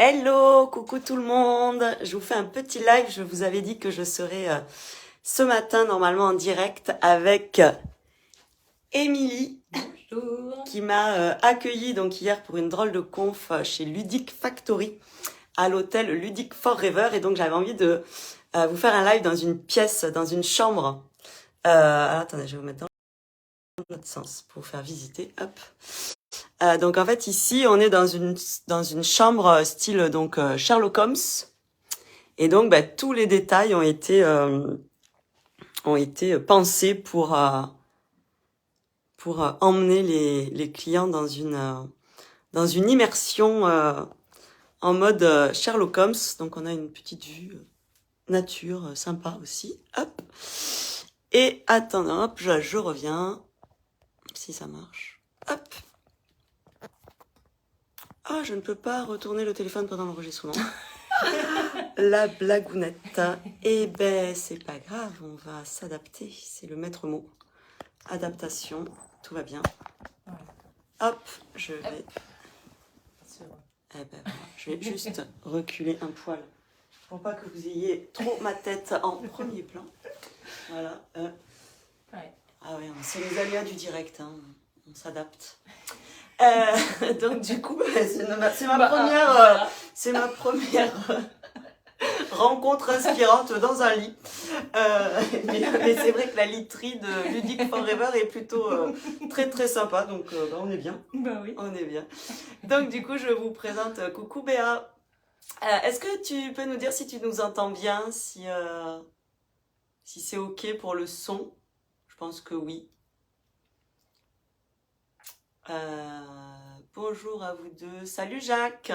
Hello, coucou tout le monde. Je vous fais un petit live. Je vous avais dit que je serais ce matin normalement en direct avec Émilie. Bonjour. Qui m'a accueilli donc hier pour une drôle de conf chez Ludic Factory à l'hôtel Ludic Forever. Et donc j'avais envie de vous faire un live dans une pièce, dans une chambre. Alors, attendez, je vais vous mettre dans l'autre sens pour vous faire visiter. Hop. Donc en fait ici on est dans une chambre style donc Sherlock Holmes et donc tous les détails ont été pensés pour emmener les clients dans une immersion en mode Sherlock Holmes. Donc on a une petite vue nature sympa aussi. Hop. Et attendez, hop, je reviens si ça marche. Hop. Ah, je ne peux pas retourner le téléphone pendant l'enregistrement. La blagounette. Eh ben, c'est pas grave, on va s'adapter. C'est le maître mot. Adaptation, tout va bien. Hop, je vais... Eh ben, voilà. Je vais juste reculer un poil pour pas que vous ayez trop ma tête en premier plan. Voilà. Ah ouais, c'est les aléas du direct, hein. On s'adapte. Donc du coup, c'est ma première rencontre inspirante dans un lit. Mais c'est vrai que la literie de Ludic Forever est plutôt très très sympa, donc on est bien. Bah oui. On est bien. Donc du coup, je vous présente coucou Béa. Est-ce que tu peux nous dire si tu nous entends bien, si c'est ok pour le son? Je pense que oui. Bonjour à vous deux. Salut Jacques.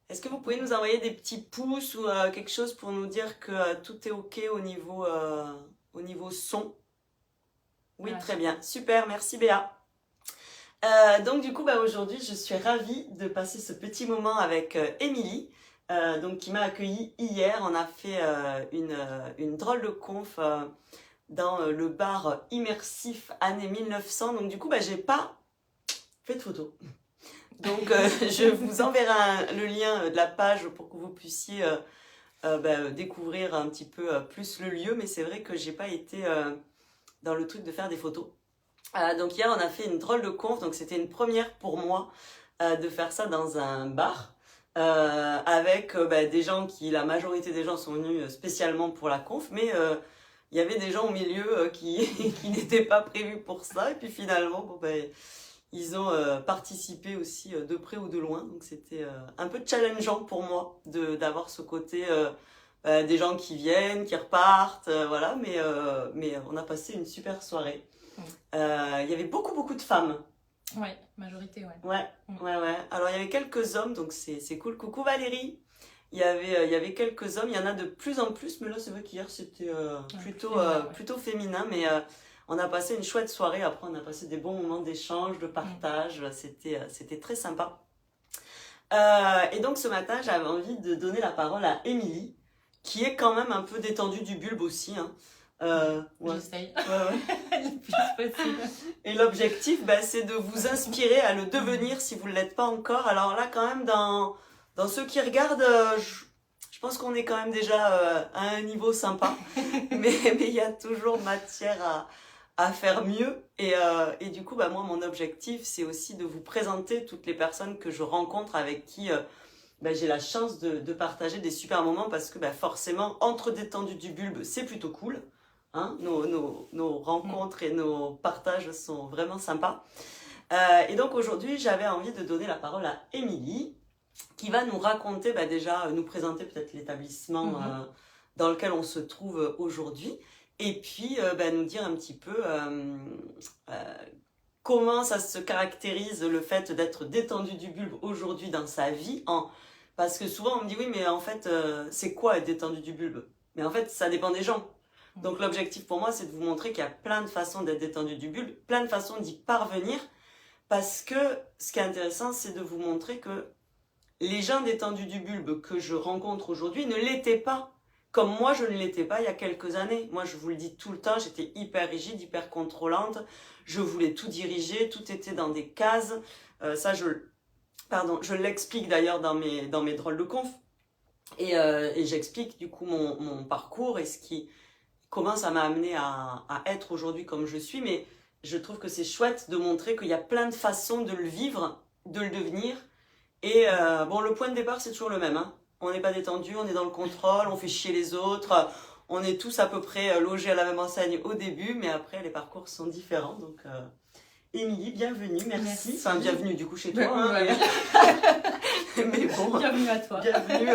Est-ce que vous pouvez nous envoyer des petits pouces ou quelque chose pour nous dire que tout est ok au niveau son? Oui, ouais. Très bien. Super, merci Béa. Donc du coup, aujourd'hui, je suis ravie de passer ce petit moment avec Émilie, donc qui m'a accueillie hier. On a fait une drôle de conf dans le bar immersif années 1900. Donc du coup, j'ai pas fait de photos. Donc je vous enverrai le lien de la page pour que vous puissiez découvrir un petit peu plus le lieu. Mais c'est vrai que j'ai pas été dans le truc de faire des photos. Donc hier on a fait une drôle de conf. Donc c'était une première pour moi de faire ça dans un bar. Avec des gens la majorité des gens sont venus spécialement pour la conf. Mais il y avait des gens au milieu qui n'étaient pas prévus pour ça. Et puis finalement, ils ont participé aussi de près ou de loin. Donc c'était un peu challengeant pour moi d'avoir ce côté des gens qui viennent, qui repartent, voilà. Mais on a passé une super soirée. Il y avait beaucoup de femmes. Ouais, majorité, ouais. Ouais. Alors il y avait quelques hommes, donc c'est cool. Coucou Valérie. Il y avait quelques hommes, il y en a de plus en plus, mais là c'est vrai qu'hier c'était plutôt féminin, mais on a passé une chouette soirée. Après on a passé des bons moments d'échange, de partage, c'était très sympa. Et donc ce matin j'avais envie de donner la parole à Émilie, qui est quand même un peu détendue du bulbe aussi, hein. J'essaye. Ouais. Le plus possible. Et l'objectif, c'est de vous inspirer à le devenir si vous ne l'êtes pas encore. Alors là, quand même, dans ceux qui regardent, je pense qu'on est quand même déjà à un niveau sympa. mais il y a toujours matière à faire mieux. Et du coup, moi, mon objectif, c'est aussi de vous présenter toutes les personnes que je rencontre avec qui j'ai la chance de partager des super moments parce que forcément, entre détendus du bulbe, c'est plutôt cool. Hein, nos rencontres et nos partages sont vraiment sympas. Et donc aujourd'hui, j'avais envie de donner la parole à Émilie, qui va nous raconter, déjà, nous présenter peut-être l'établissement dans lequel on se trouve aujourd'hui, et puis nous dire un petit peu comment ça se caractérise le fait d'être détendu du bulbe aujourd'hui dans sa vie. Parce que souvent on me dit oui, mais en fait, c'est quoi être détendu du bulbe? Mais en fait, ça dépend des gens. Donc l'objectif pour moi, c'est de vous montrer qu'il y a plein de façons d'être détendu du bulbe, plein de façons d'y parvenir, parce que ce qui est intéressant, c'est de vous montrer que les gens détendus du bulbe que je rencontre aujourd'hui ne l'étaient pas, comme moi je ne l'étais pas il y a quelques années. Moi, je vous le dis tout le temps, j'étais hyper rigide, hyper contrôlante, je voulais tout diriger, tout était dans des cases, ça Pardon, je l'explique d'ailleurs dans mes drôles de conf. Et j'explique du coup mon parcours et comment ça m'a amené à être aujourd'hui comme je suis. Mais je trouve que c'est chouette de montrer qu'il y a plein de façons de le vivre, de le devenir. Et bon, le point de départ, c'est toujours le même, hein. On n'est pas détendu, on est dans le contrôle, on fait chier les autres. On est tous à peu près logés à la même enseigne au début, mais après, les parcours sont différents. Donc, Émilie, bienvenue, merci. Enfin, bienvenue du coup chez toi. Hein, mais bon, bienvenue à toi. Bienvenue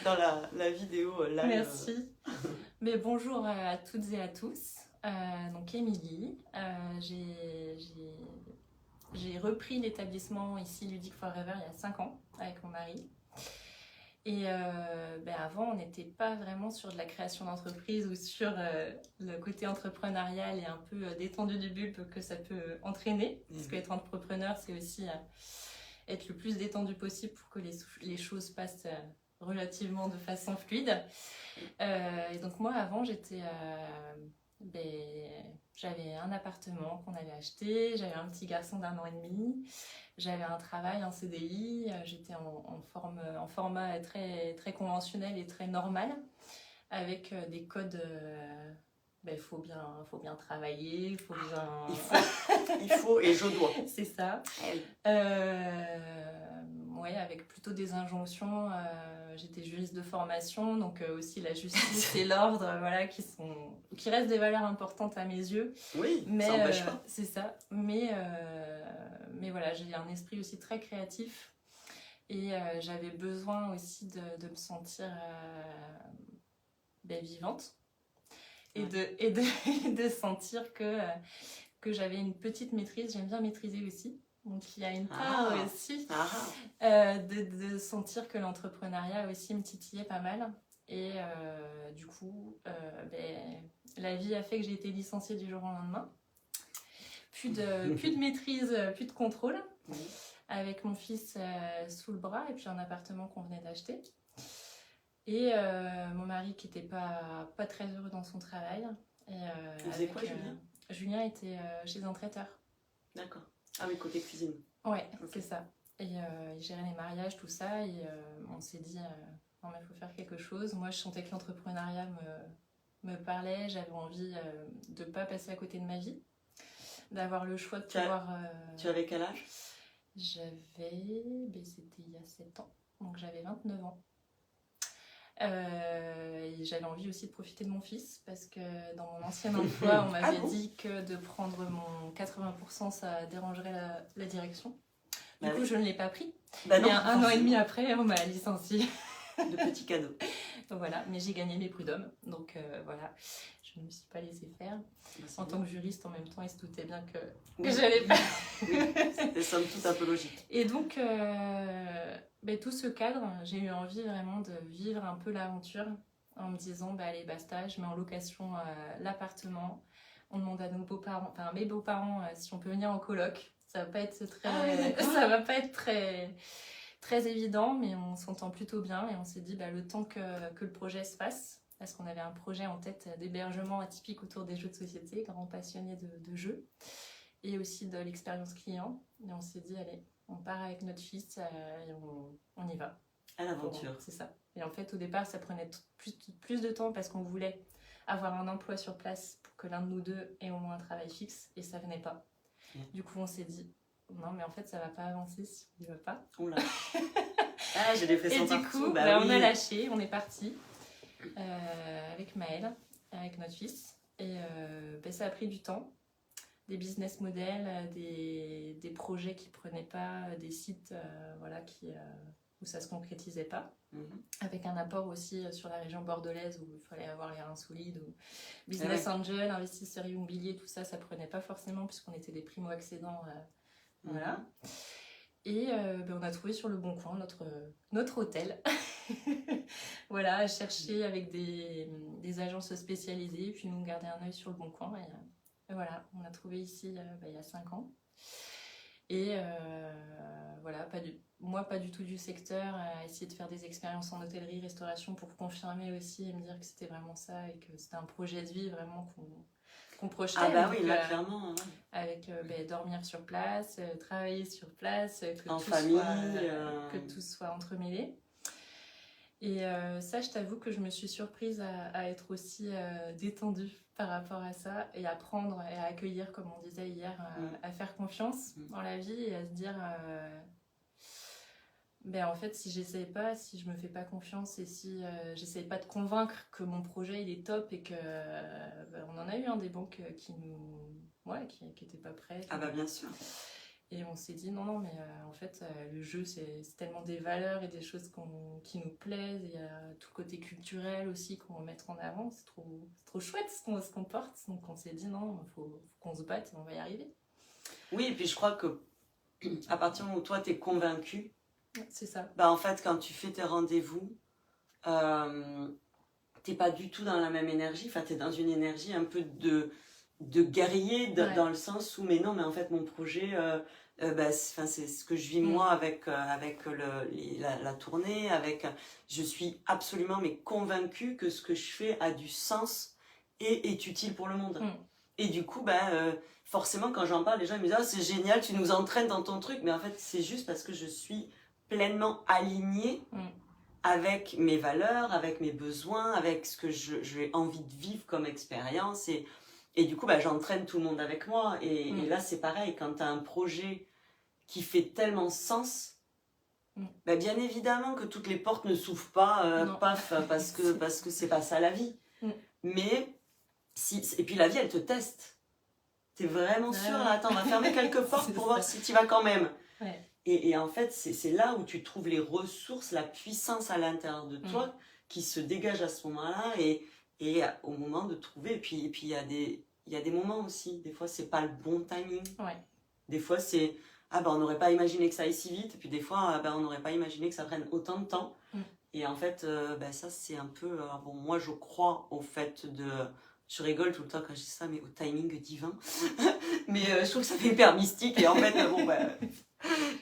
dans la vidéo live. Merci. Mais bonjour à toutes et à tous. Donc Émilie, j'ai repris l'établissement ici Ludic Forever il y a 5 ans avec mon mari. Et avant, on n'était pas vraiment sur de la création d'entreprise ou sur le côté entrepreneurial et un peu détendu du bulbe que ça peut entraîner. Parce qu'être entrepreneur, c'est aussi être le plus détendu possible pour que les choses passent relativement de façon fluide. Et donc moi, avant, j'avais un appartement qu'on avait acheté, j'avais un petit garçon d'1 an et demi, j'avais un travail, un CDI, j'étais en format très, très conventionnel et très normal, avec des codes. Faut bien travailler, faut bien... Il faut et je dois. C'est ça. Ouais, avec plutôt des injonctions. J'étais juriste de formation, donc aussi la justice et l'ordre, voilà, qui restent des valeurs importantes à mes yeux. Oui, mais ça n'empêche pas. C'est ça. Mais voilà, j'ai un esprit aussi très créatif et j'avais besoin aussi de me sentir vivante et de sentir que j'avais une petite maîtrise. J'aime bien maîtriser aussi. Donc il y a une part aussi de sentir que l'entrepreneuriat aussi me titillait pas mal. Et du coup, la vie a fait que j'ai été licenciée du jour au lendemain. Plus de maîtrise, plus de contrôle. Avec mon fils sous le bras et puis un appartement qu'on venait d'acheter. Et mon mari qui n'était pas très heureux dans son travail. Il faisait quoi, Julien ? Julien était chez un traiteur. D'accord. Ah oui, côté cuisine. Ouais, okay. C'est ça. Et il gérait les mariages, tout ça. Et on s'est dit, non mais il faut faire quelque chose. Moi, je sentais que l'entrepreneuriat me parlait. J'avais envie de ne pas passer à côté de ma vie. D'avoir le choix de pouvoir... Tu avais quel âge ? C'était il y a 7 ans. Donc j'avais 29 ans. Et j'avais envie aussi de profiter de mon fils parce que dans mon ancien emploi on m'avait dit que de prendre mon 80% ça dérangerait la direction. Du coup je ne l'ai pas pris. Et 1 an et demi après on m'a licenciée. De petits cadeaux. Donc voilà, mais j'ai gagné mes prud'hommes. Donc voilà, je ne me suis pas laissée faire. En tant que juriste en même temps il se doutait bien que j'allais pas. C'était somme toute un peu logique. Et donc tout ce cadre, j'ai eu envie vraiment de vivre un peu l'aventure en me disant allez basta, je mets en location l'appartement, on demande à nos beaux-parents, enfin mes beaux-parents si on peut venir en coloc. Ça va pas être ça va pas être très évident, mais on s'entend plutôt bien et on s'est dit le temps que le projet se fasse, parce qu'on avait un projet en tête d'hébergement atypique autour des jeux de société, grand passionné de jeux et aussi de l'expérience client, et on s'est dit allez, on part avec notre fils et on y va. À l'aventure. C'est ça. Et en fait, au départ, ça prenait plus de temps parce qu'on voulait avoir un emploi sur place pour que l'un de nous deux ait au moins un travail fixe, et ça venait pas. Du coup, on s'est dit, non, mais en fait, ça va pas avancer si on n'y va pas. Oula. J'ai des frissons partout. Et du coup, on a lâché, on est parti avec Maëlle, avec notre fils. Et ça a pris du temps. Des business models, des projets qui prenaient pas, des sites où ça se concrétisait pas. Avec un apport aussi sur la région bordelaise où il fallait avoir les reins solides, ou business angel, investisseurs immobiliers, tout ça, ça prenait pas forcément puisqu'on était des primo-accédants. Voilà. Et on a trouvé sur le Bon Coin notre hôtel. Voilà, chercher avec des agences spécialisées, puis nous garder un œil sur le Bon Coin. Et voilà, on a trouvé ici il y a 5 ans. Et voilà, pas du tout du secteur, à essayer de faire des expériences en hôtellerie, restauration pour confirmer aussi et me dire que c'était vraiment ça et que c'était un projet de vie vraiment qu'on projetait. Ah bah oui, donc, là, clairement. Ouais. avec dormir sur place, travailler sur place, que En tout famille. que tout soit entremêlé. Et ça, je t'avoue que je me suis surprise à être aussi détendue par rapport à ça et à prendre et à accueillir, comme on disait hier, à faire confiance en la vie et à se dire ben en fait, si j'essaye pas, si je me fais pas confiance et si j'essaye pas de convaincre que mon projet il est top et que ben, on en a eu des banques qui nous qui étaient pas prêtes. Ah bah bien sûr. Et on s'est dit non, mais en fait, le jeu, c'est tellement des valeurs et des choses qui nous plaisent. Il y a tout le côté culturel aussi qu'on va mettre en avant. C'est trop chouette ce qu'on porte. Donc on s'est dit non, il faut qu'on se batte et on va y arriver. Oui, et puis je crois que à partir du moment où toi, tu es convaincu, c'est ça. Bah en fait, quand tu fais tes rendez-vous, t'es pas du tout dans la même énergie. Enfin, t'es dans une énergie un peu de guerrier, dans le sens où, mais non, mais en fait, mon projet, bah, c'est ce que je vis moi avec la tournée. Je suis absolument mais convaincue que ce que je fais a du sens et est utile pour le monde. Et du coup, bah, forcément, quand j'en parle, les gens ils me disent « Ah, c'est génial, tu nous entraînes dans ton truc. » Mais en fait, c'est juste parce que je suis pleinement alignée avec mes valeurs, avec mes besoins, avec ce que j'ai envie de vivre comme expérience. Et du coup, bah, j'entraîne tout le monde avec moi. Et là, c'est pareil, quand tu as un projet qui fait tellement sens, bah, bien évidemment que toutes les portes ne s'ouvrent pas, paf, parce que c'est pas ça la vie. Mais, et puis la vie, elle te teste. T'es vraiment sûr, là, attends, on va fermer quelques portes pour voir si tu vas quand même. Ouais. Et en fait, c'est là où tu trouves les ressources, la puissance à l'intérieur de toi qui se dégage à ce moment-là et au moment de trouver. Et puis il y a des moments aussi. Des fois, c'est pas le bon timing. Ouais. Des fois, c'est ah ben on n'aurait pas imaginé que ça aille si vite. Et puis des fois, on n'aurait pas imaginé que ça prenne autant de temps. Et en fait, ça c'est un peu. Bon, moi, je crois au fait de. Je rigole tout le temps quand je dis ça, mais au timing divin. Mais je trouve que ça fait hyper mystique. Et en fait, bon,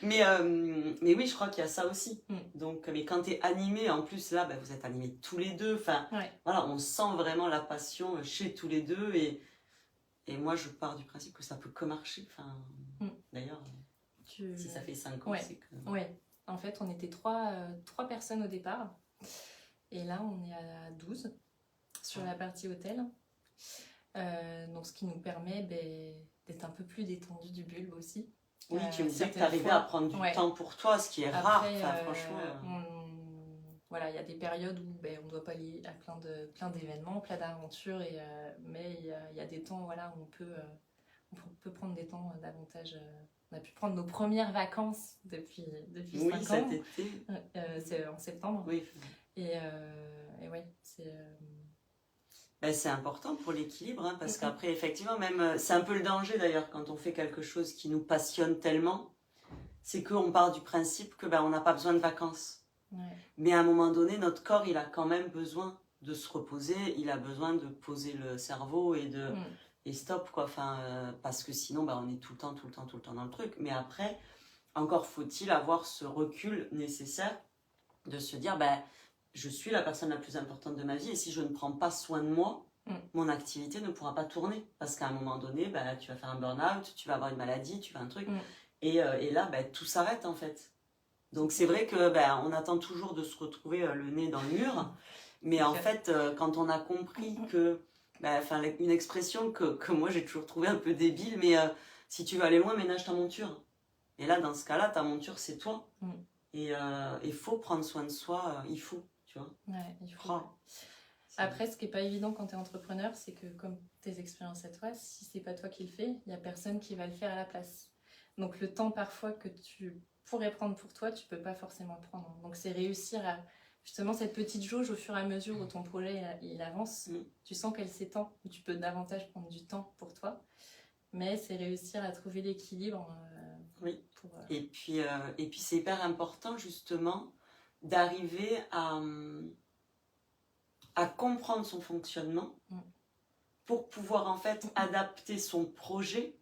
mais oui, je crois qu'il y a ça aussi. Donc, mais quand tu es animé, en plus, là, vous êtes animés tous les deux. Enfin, voilà, on sent vraiment la passion chez tous les deux. Et moi, je pars du principe que ça peut que marcher. Enfin, d'ailleurs, si ça fait 5 ans, c'est que... Ouais, en fait, on était trois personnes au départ. Et là, on est à 12 sur la partie hôtel. Donc, ce qui nous permet d'être un peu plus détendu du bulbe aussi. Oui, tu me disais que tu arrivais à prendre du temps pour toi, ce qui est rare, franchement. Voilà, il y a des périodes où on ne doit pas aller à plein d'événements, plein d'aventures, mais il y a des temps voilà, où on peut prendre des temps davantage. On a pu prendre nos premières vacances depuis 5 ans. Cet été. C'est en septembre. Oui. Et ouais, c'est... C'est important pour l'équilibre, parce qu'après, effectivement, même c'est un peu le danger d'ailleurs quand on fait quelque chose qui nous passionne tellement, c'est qu'on part du principe que on n'a pas besoin de vacances. Mais à un moment donné, notre corps, il a quand même besoin de se reposer, il a besoin de poser le cerveau et stop, quoi. Enfin, parce que sinon, on est tout le temps dans le truc. Mais après, encore faut-il avoir ce recul nécessaire de se dire, je suis la personne la plus importante de ma vie et si je ne prends pas soin de moi, mon activité ne pourra pas tourner. Parce qu'à un moment donné, tu vas faire un burn-out, tu vas avoir une maladie, tu vas un truc. Et là, tout s'arrête en fait. Donc c'est vrai que on attend toujours de se retrouver le nez dans le mur. Mais en fait, quand on a compris que... une expression que moi j'ai toujours trouvé un peu débile, mais si tu veux aller loin, ménage ta monture. Et là, dans ce cas-là, ta monture, c'est toi. Et il faut prendre soin de soi, il faut. Tu vois. Ouais, il faut. Après, ce qui n'est pas évident quand tu es entrepreneur, c'est que comme tes expériences à toi, si c'est pas toi qui le fais, il n'y a personne qui va le faire à la place. Donc le temps parfois que tu pourrais prendre pour toi, tu peux pas forcément le prendre. Donc c'est réussir à justement cette petite jauge au fur et à mesure où ton projet il avance. Tu sens qu'elle s'étend, où tu peux davantage prendre du temps pour toi. Mais c'est réussir à trouver l'équilibre. Oui. Et puis c'est hyper important justement d'arriver à comprendre son fonctionnement pour pouvoir en fait adapter son projet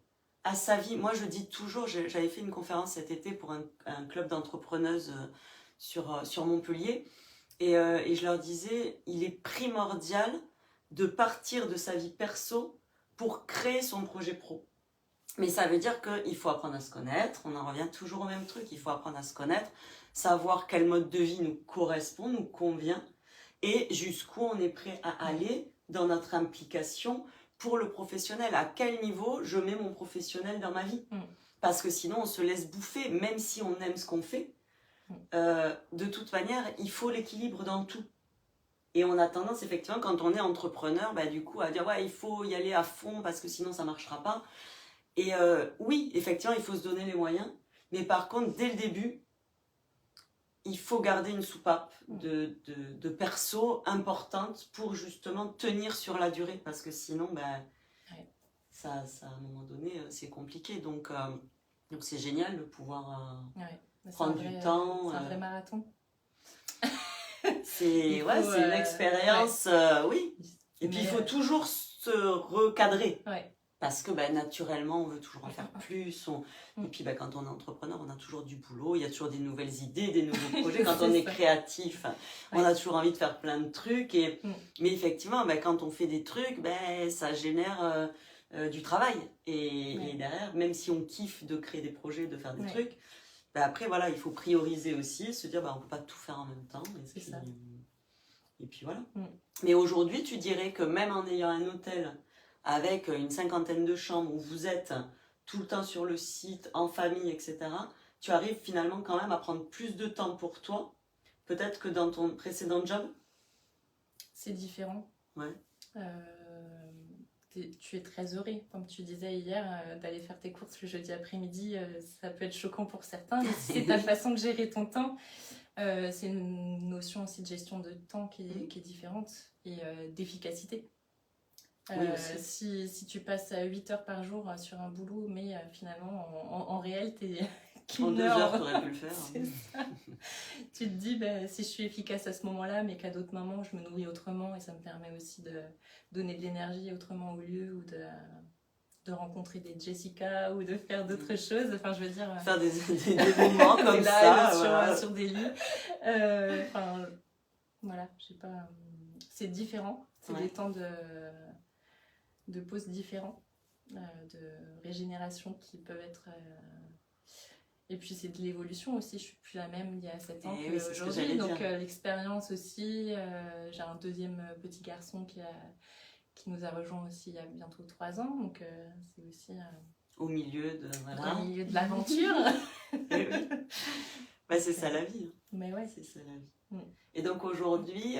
à sa vie. Moi je dis toujours, j'avais fait une conférence cet été pour un club d'entrepreneuses sur Montpellier et je leur disais, il est primordial de partir de sa vie perso pour créer son projet pro. Mais ça veut dire qu'il faut apprendre à se connaître, on en revient toujours au même truc, il faut apprendre à se connaître, savoir quel mode de vie nous correspond, nous convient, et jusqu'où on est prêt à aller dans notre implication pour le professionnel. À quel niveau je mets mon professionnel dans ma vie? Parce que sinon on se laisse bouffer, même si on aime ce qu'on fait. De toute manière, il faut l'équilibre dans tout. Et on a tendance, effectivement, quand on est entrepreneur, du coup, à dire ouais, il faut y aller à fond parce que sinon ça ne marchera pas. Et oui, effectivement, il faut se donner les moyens. Mais par contre, dès le début, il faut garder une soupape de perso importante pour justement tenir sur la durée. Parce que sinon, ça, à un moment donné, c'est compliqué. Donc c'est génial de pouvoir prendre du temps. C'est un vrai marathon. C'est une expérience, oui. Et puis il faut toujours se recadrer. Parce que naturellement, on veut toujours en faire plus. Et puis quand on est entrepreneur, on a toujours du boulot, il y a toujours des nouvelles idées, des nouveaux projets. Quand on est créatif, on a toujours envie de faire plein de trucs. Mais effectivement, quand on fait des trucs, ça génère du travail. Et derrière, même si on kiffe de créer des projets, de faire des trucs, après, voilà, il faut prioriser aussi, se dire on ne peut pas tout faire en même temps. Et puis voilà. Mais aujourd'hui, tu dirais que même en ayant un hôtel avec une 50aine de chambres où vous êtes tout le temps sur le site, en famille, etc., tu arrives finalement quand même à prendre plus de temps pour toi, peut-être que dans ton précédent job? C'est différent. Ouais. Tu es trésorier, comme tu disais hier, d'aller faire tes courses le jeudi après-midi, ça peut être choquant pour certains, mais c'est ta façon de gérer ton temps. C'est une notion aussi de gestion de temps qui est différente et d'efficacité. Si tu passes 8 heures par jour sur un boulot, mais finalement en réel, t'es en 2 heures, tu aurais pu le faire. C'est ça. Tu te dis, si je suis efficace à ce moment-là, mais qu'à d'autres moments, je me nourris autrement, et ça me permet aussi de donner de l'énergie autrement au lieu, ou de rencontrer des Jessica, ou de faire d'autres choses. Enfin, je veux dire... Faire des moments comme ça. Sur des lits. Voilà, je sais pas... C'est différent. C'est des temps de pause différents, de régénération qui peuvent être... Et puis c'est de l'évolution aussi, je suis plus la même il y a 7 ans qu'aujourd'hui, donc l'expérience aussi, j'ai un deuxième petit garçon qui nous a rejoint aussi il y a bientôt 3 ans, donc c'est aussi... au milieu de l'aventure. C'est ça la vie. Mais ouais. C'est ça la vie. Et donc aujourd'hui,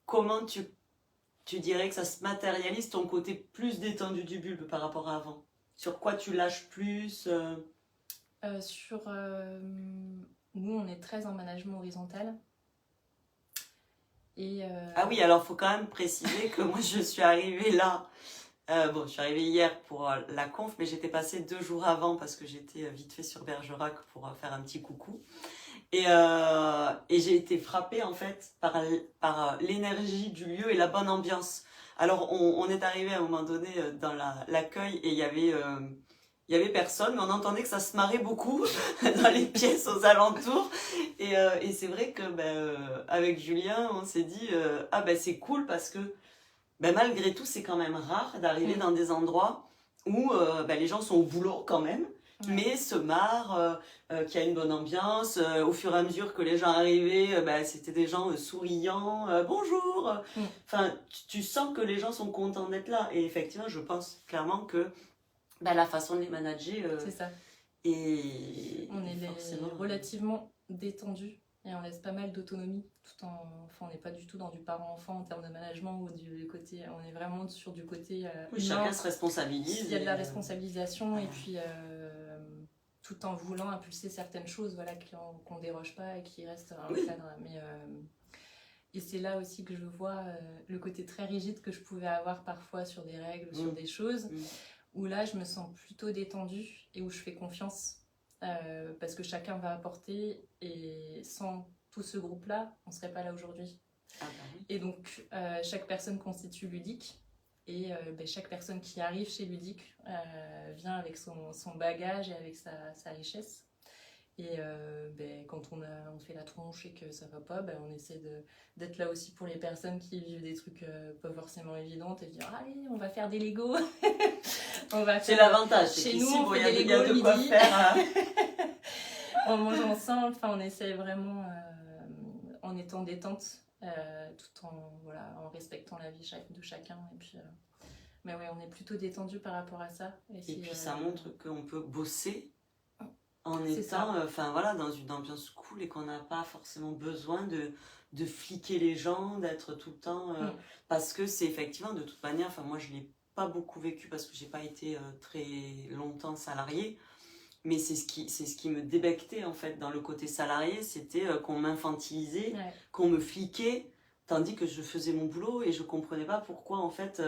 comment tu dirais que ça se matérialise ton côté plus détendu du bulbe par rapport à avant? Sur quoi tu lâches plus Nous, on est très en management horizontal. Et Ah oui, alors il faut quand même préciser que moi je suis arrivée là. Je suis arrivée hier pour la conf, mais j'étais passée 2 jours avant parce que j'étais vite fait sur Bergerac pour faire un petit coucou. Et j'ai été frappée en fait par l'énergie du lieu et la bonne ambiance. Alors on est arrivé à un moment donné dans l'accueil et il y avait personne, mais on entendait que ça se marrait beaucoup dans les pièces aux alentours. Et c'est vrai que avec Julien, on s'est dit c'est cool parce que malgré tout, c'est quand même rare d'arriver dans des endroits où les gens sont au boulot quand même, mais se marrent, qu'il y a une bonne ambiance. Au fur et à mesure que les gens arrivaient, c'était des gens souriants, bonjour. Enfin, tu sens que les gens sont contents d'être là. Et effectivement, je pense clairement que la façon de les manager c'est ça. Et on est relativement détendu et on laisse pas mal d'autonomie on n'est pas du tout dans du parent-enfant en termes de management ou du côté, on est vraiment sur du côté chacun se responsabilise. Il y a de la responsabilisation et puis tout en voulant impulser certaines choses qu'on déroge pas et qui restent dans le cadre. Et c'est là aussi que je vois le côté très rigide que je pouvais avoir parfois sur des règles, sur des choses, où là je me sens plutôt détendue et où je fais confiance parce que chacun va apporter, et sans tout ce groupe-là, on ne serait pas là aujourd'hui. Et donc chaque personne constitue Ludique, et chaque personne qui arrive chez Ludique vient avec son bagage et avec sa richesse. Et quand on fait la tronche et que ça va pas, on essaie d'être là aussi pour les personnes qui vivent des trucs pas forcément évidents et de dire allez, on va faire des Legos. C'est l'avantage, c'est chez qu'ici, nous, il y a de quoi faire. On mange ensemble, on essaie vraiment en étant détente, tout en respectant la vie de chacun. Et puis, mais ouais, on est plutôt détendu par rapport à ça. Et puis ça montre qu'on peut bosser en étant dans une ambiance cool et qu'on n'a pas forcément besoin de fliquer les gens, d'être tout le temps... Parce que c'est effectivement, de toute manière, moi je ne l'ai pas beaucoup vécu parce que je n'ai pas été très longtemps salariée, mais c'est ce qui me débectait en fait dans le côté salarié, c'était qu'on m'infantilisait, qu'on me fliquait, tandis que je faisais mon boulot et je comprenais pas pourquoi en fait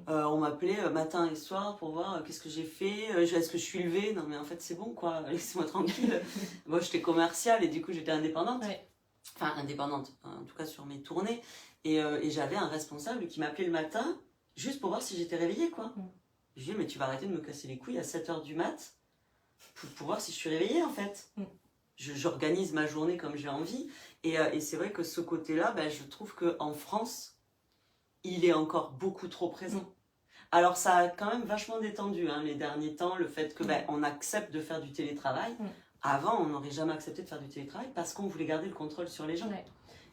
on m'appelait matin et soir pour voir qu'est-ce que j'ai fait, est-ce que je suis levée, non mais en fait c'est bon quoi, laissez-moi tranquille. Moi j'étais commerciale et du coup j'étais indépendante, enfin indépendante en tout cas sur mes tournées, et j'avais un responsable qui m'appelait le matin juste pour voir si j'étais réveillée quoi. Je lui dis mais tu vas arrêter de me casser les couilles à 7h du mat pour voir si je suis réveillée en fait. J'organise ma journée comme j'ai envie. Et c'est vrai que ce côté-là, je trouve qu'en France, il est encore beaucoup trop présent. Alors ça a quand même vachement détendu les derniers temps, le fait que on accepte de faire du télétravail. Avant, on n'aurait jamais accepté de faire du télétravail parce qu'on voulait garder le contrôle sur les gens.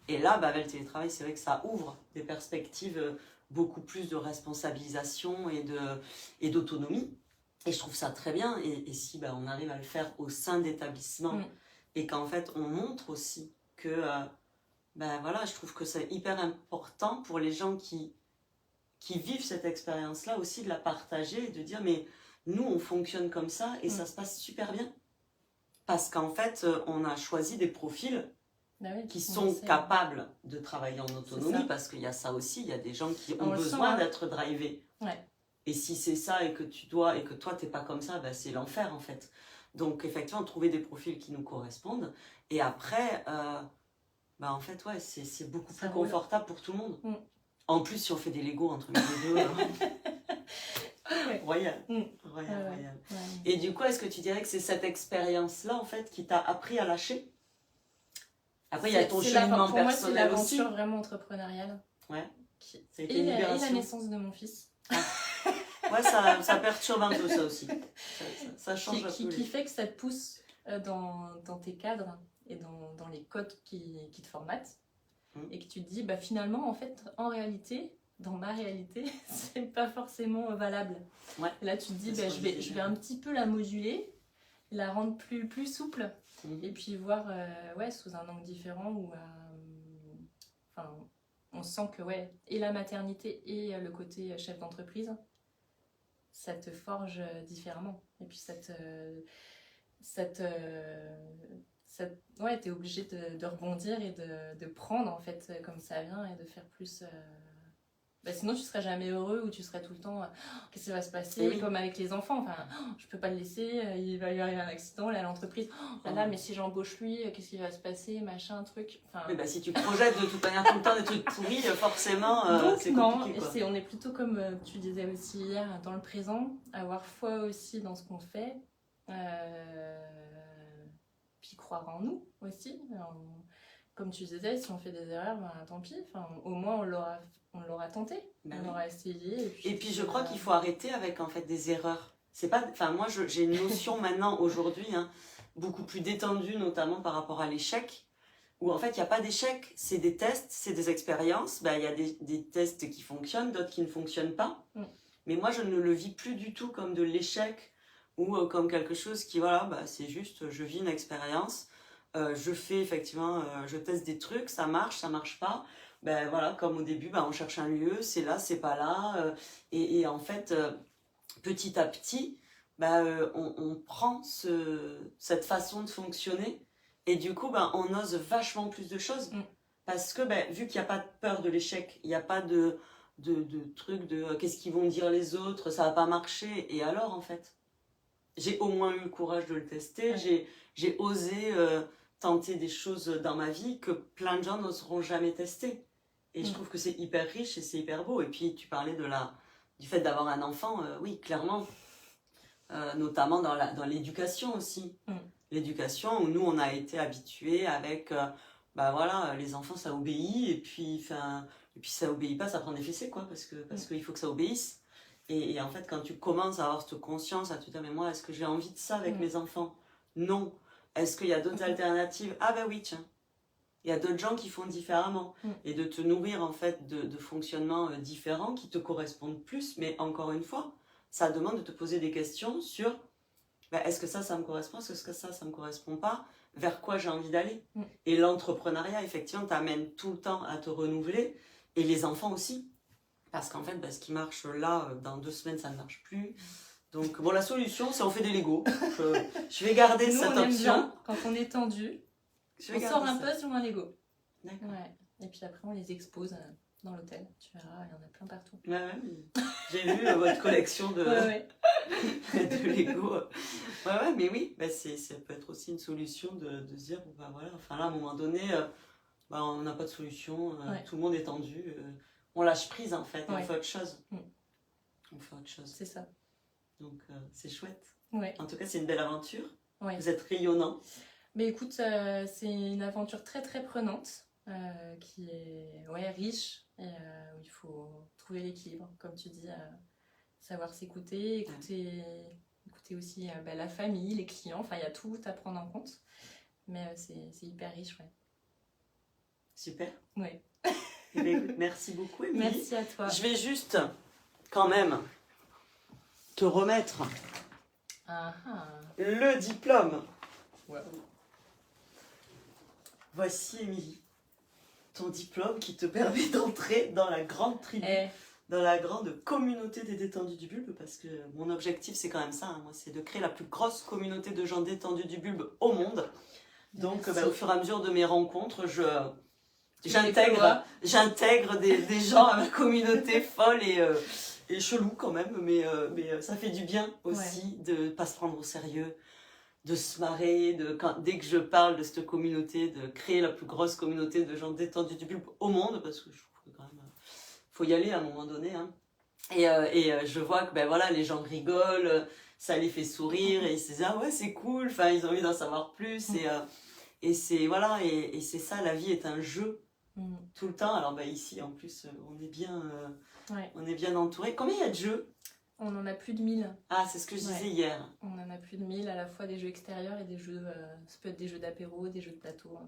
Et là, avec le télétravail, c'est vrai que ça ouvre des perspectives beaucoup plus de responsabilisation et d'autonomie. Et je trouve ça très bien. Et si on arrive à le faire au sein d'établissements et qu'en fait, on montre aussi que, je trouve que c'est hyper important pour les gens qui vivent cette expérience-là aussi de la partager et de dire, mais nous, on fonctionne comme ça et ça se passe super bien. Parce qu'en fait, on a choisi des profils qui sont capables de travailler en autonomie parce qu'il y a ça aussi, il y a des gens qui ont besoin d'être drivés. Et si c'est ça et que toi t'es pas comme ça, c'est l'enfer en fait. Donc effectivement, trouver des profils qui nous correspondent. Et après, en fait, c'est beaucoup plus confortable pour tout le monde. En plus, si on fait des Legos entre les deux, royal. Royal. Et du coup, est-ce que tu dirais que c'est cette expérience-là en fait qui t'a appris à lâcher? Après, il y a ton cheminement personnel aussi. Pour moi, c'est l'aventure vraiment entrepreneuriale. Et la naissance de mon fils. Ça perturbe un peu ça aussi. Ça change un peu. Qui fait que ça te pousse dans tes cadres et dans les codes qui te formatent. Et que tu te dis, finalement, en fait, en réalité, dans ma réalité, c'est pas forcément valable. Et là, tu te dis, je vais un petit peu la moduler, la rendre plus souple. Et puis voir sous un angle différent où on sent que et la maternité et le côté chef d'entreprise, ça te forge différemment. Et puis t'es obligé de rebondir et de prendre en fait comme ça vient et de faire plus... sinon tu serais jamais heureux ou tu serais tout le temps qu'est-ce qui va se passer, comme avec les enfants, je peux pas le laisser, il va lui arriver un accident, là l'entreprise, mais si j'embauche lui, qu'est-ce qui va se passer, machin, truc. Si tu projettes de toute manière tout le temps des trucs pourris, forcément c'est compliqué quoi. On est plutôt comme tu disais aussi hier, dans le présent, avoir foi aussi dans ce qu'on fait, puis croire en nous aussi. Comme tu disais, si on fait des erreurs, tant pis, au moins on l'aura tenté, on l'aura essayé. Et puis je crois qu'il faut arrêter avec en fait des erreurs. C'est pas, moi j'ai une notion maintenant aujourd'hui beaucoup plus détendue, notamment par rapport à l'échec, où en fait il n'y a pas d'échec, c'est des tests, c'est des expériences. Il y a des tests qui fonctionnent, d'autres qui ne fonctionnent pas. Mais moi je ne le vis plus du tout comme de l'échec ou comme quelque chose qui c'est juste je vis une expérience. Je fais effectivement, je teste des trucs, ça marche pas. Comme au début, on cherche un lieu, c'est là, c'est pas là. Et en fait, petit à petit, on prend cette façon de fonctionner. Et du coup, on ose vachement plus de choses. Parce que vu qu'il n'y a pas de peur de l'échec, il n'y a pas de truc de qu'est-ce qu'ils vont dire les autres, ça va pas marcher. Et alors, en fait, j'ai au moins eu le courage de le tester. J'ai osé... tenter des choses dans ma vie que plein de gens n'oseront jamais tester. Et je trouve que c'est hyper riche et c'est hyper beau. Et puis tu parlais du fait d'avoir un enfant, oui, clairement. Notamment dans l'éducation aussi. l'éducation où nous, on a été habitués avec, bah voilà, les enfants, ça obéit, et puis ça obéit pas, ça prend des fessées, quoi, parce qu'il faut que ça obéisse. Et en fait, quand tu commences à avoir cette conscience, à te dire, mais moi, est-ce que j'ai envie de ça avec mes enfants? Non. Est-ce qu'il y a d'autres alternatives? Ah ben oui, tiens. Il y a d'autres gens qui font différemment. Et de te nourrir, en fait, de fonctionnements différents qui te correspondent plus. Mais encore une fois, ça demande de te poser des questions sur, ben, est-ce que ça me correspond? Est-ce que ça me correspond pas? Vers quoi j'ai envie d'aller? Et l'entrepreneuriat, effectivement, t'amène tout le temps à te renouveler. Et les enfants aussi. Parce qu'en fait, ce qui marche là, dans 2 semaines, ça ne marche plus. Donc, bon, la solution, c'est on fait des Lego. Je vais garder Nous, cette on aime option. bien, quand on est tendu, on sort un peu sur un Lego. D'accord. Ouais. Et puis après, on les expose dans l'hôtel. Tu verras, il y en a plein partout. Ouais. J'ai vu votre collection de, de Lego. Ouais, mais oui, ça peut être aussi une solution de se dire, bah voilà, enfin là, à un moment donné, on n'a pas de solution, tout le monde est tendu. On lâche prise, en fait, et on fait autre chose. On fait autre chose. C'est ça. Donc, c'est chouette. Ouais. En tout cas, c'est une belle aventure. Ouais. Vous êtes rayonnant. Mais écoute, c'est une aventure très très prenante, qui est riche, et où il faut trouver l'équilibre, comme tu dis, savoir s'écouter, écouter aussi la famille, les clients, enfin il y a tout à prendre en compte. Mais c'est hyper riche, ouais. Super. Ouais. Eh bien, écoute, merci beaucoup, Émilie. Merci à toi. Je vais juste, quand même, te remettre le diplôme. Wow. Voici, Émilie, ton diplôme qui te permet d'entrer dans la grande tribu, dans la grande communauté des détendus du bulbe, parce que mon objectif, c'est quand même ça, moi, c'est de créer la plus grosse communauté de gens détendus du bulbe au monde. Donc, au fur et à mesure de mes rencontres, j'intègre des gens à ma communauté folle et chelou quand même, mais ça fait du bien aussi de ne pas se prendre au sérieux, de se marrer, dès que je parle de cette communauté, de créer la plus grosse communauté de gens détendus du bulbe au monde, parce que je trouve que quand même, faut y aller à un moment donné. Hein. Et je vois que les gens rigolent, ça les fait sourire, et ils se disent ah ouais c'est cool, enfin ils ont envie d'en savoir plus, et c'est voilà, et c'est ça, la vie est un jeu. Tout le temps. Alors ici en plus on est bien entouré. Combien il y a de jeux? On en a plus de 1000. Ah, c'est ce que je disais hier. On en a plus de 1000, à la fois des jeux extérieurs et des jeux, ça peut être des jeux d'apéro, des jeux de plateau.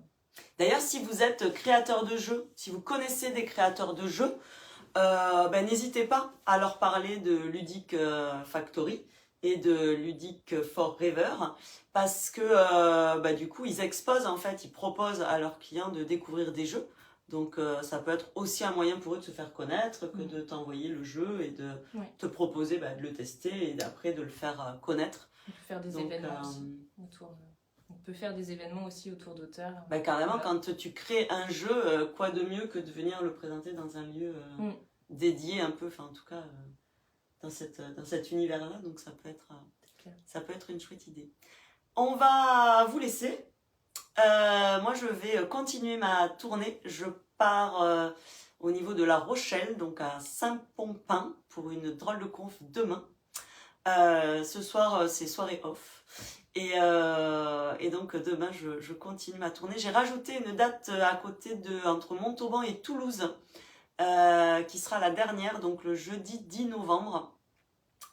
D'ailleurs, si vous êtes créateur de jeux, si vous connaissez des créateurs de jeux, n'hésitez pas à leur parler de Ludic Factory et de Ludic Forever, parce que du coup ils exposent, en fait, ils proposent à leurs clients de découvrir des jeux. Donc ça peut être aussi un moyen pour eux de se faire connaître que de t'envoyer le jeu et de te proposer de le tester et d'après de le faire connaître. On peut faire des événements aussi autour. On peut faire des événements aussi autour d'auteurs. Carrément, quand tu crées un jeu, quoi de mieux que de venir le présenter dans un lieu dédié un peu, enfin en tout cas dans cet univers-là. Donc ça peut être une chouette idée. On va vous laisser. Moi je vais continuer ma tournée. Je pars au niveau de La Rochelle, donc à Saint-Pompin, pour une drôle de conf demain. Ce soir c'est soirée off. Et donc demain je continue ma tournée. J'ai rajouté une date à côté entre Montauban et Toulouse, qui sera la dernière, donc le jeudi 10 novembre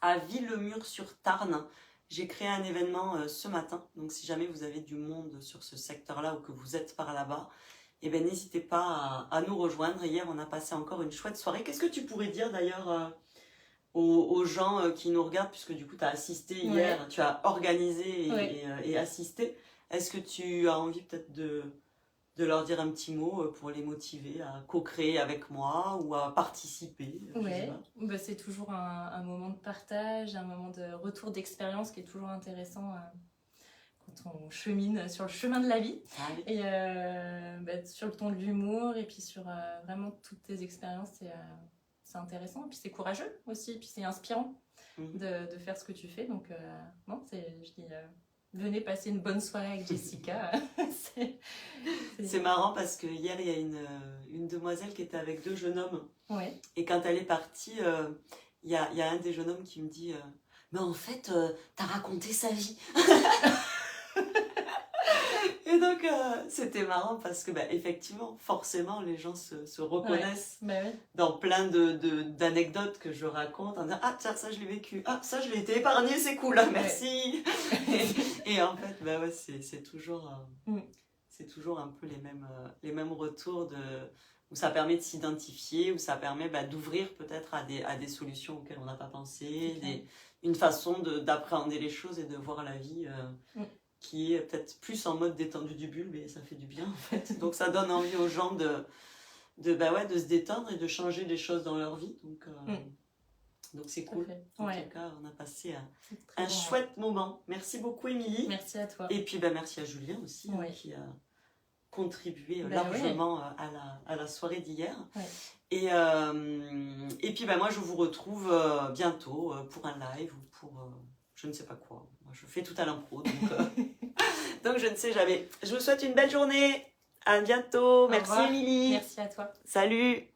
à Villemur-sur-Tarn. J'ai créé un événement ce matin, donc si jamais vous avez du monde sur ce secteur-là ou que vous êtes par là-bas, n'hésitez pas à nous rejoindre. Hier, on a passé encore une chouette soirée. Qu'est-ce que tu pourrais dire d'ailleurs aux gens qui nous regardent, puisque du coup tu as assisté hier, tu as organisé et assisté. Est-ce que tu as envie peut-être de leur dire un petit mot pour les motiver à co-créer avec moi ou à participer? C'est toujours un moment de partage, un moment de retour d'expérience qui est toujours intéressant quand on chemine sur le chemin de la vie. Et sur le ton de l'humour et puis sur vraiment toutes tes expériences, c'est intéressant. Et puis c'est courageux aussi, et puis c'est inspirant de faire ce que tu fais. Donc je dis... venez passer une bonne soirée avec Jessica. C'est marrant parce que hier, il y a une demoiselle qui était avec 2 jeunes hommes. Et quand elle est partie, il y a un des jeunes hommes qui me dit « Mais en fait, t'as raconté sa vie !» Et donc, c'était marrant parce que, effectivement, forcément, les gens se reconnaissent dans plein d'anecdotes que je raconte en disant « Ah, tiens, ça, je l'ai vécu. Ah, ça, je l'ai été épargné, c'est cool, hein, merci. » Et en fait, c'est toujours un peu les mêmes retours où ça permet de s'identifier, où ça permet d'ouvrir peut-être à des solutions auxquelles on n'a pas pensé, une façon d'appréhender les choses et de voir la vie qui est peut-être plus en mode détendu du bulbe, et ça fait du bien en fait. Donc ça donne envie aux gens de se détendre et de changer des choses dans leur vie. Donc c'est cool. En tout cas, on a passé un chouette moment. Merci beaucoup, Émilie. Merci à toi. Et puis merci à Julien aussi, qui a contribué largement à la soirée d'hier. Et puis moi, je vous retrouve bientôt pour un live ou pour je ne sais pas quoi. Moi, je fais tout à l'impro, donc je ne sais jamais. Je vous souhaite une belle journée. À bientôt. Merci, Émilie. Merci à toi. Salut.